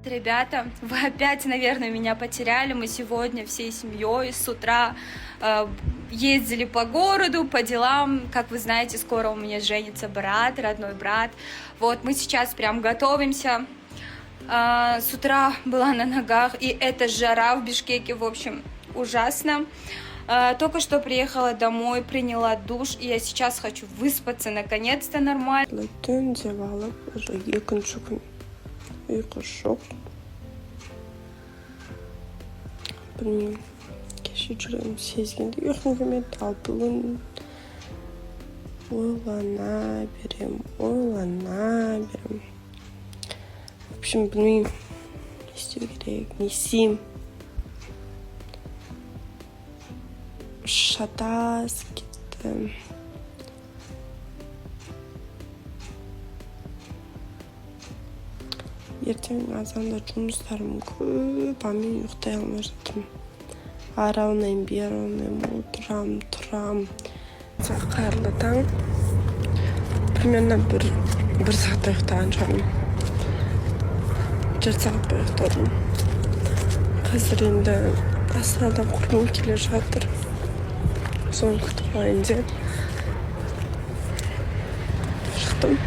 Ребята, вы опять, наверное, меня потеряли. Мы сегодня всей семьей с утра ездили по городу, по делам. Как вы знаете, скоро у меня женится брат, родной брат. Вот, мы сейчас прям готовимся. С утра была на ногах, и эта жара в Бишкеке, в общем, ужасно. Только что приехала домой, приняла душ, и я сейчас хочу выспаться, наконец-то нормально. Uyku şok. Bilmiyorum. Keşke yüreğim sezgindi. Uykum gelmedi. Al bugün oylana берем. В общем, bilmiyorum. Ne istiyor gerek? Ne isteyeyim? Şataz gittim. Ертең азанда жұмыстарым көп, а мен ұйықтай алмай жатырмын. Ары аунаймын, бері аунаймын, тұрам. Қайырлы таң. Примерно бір сағатта ұйықтаған шығармын. Жарты сағат бойы ұйықтадым. Қазір енді Астанадан құрбым келе жатыр. Соны күтіп алайын деп шықтым.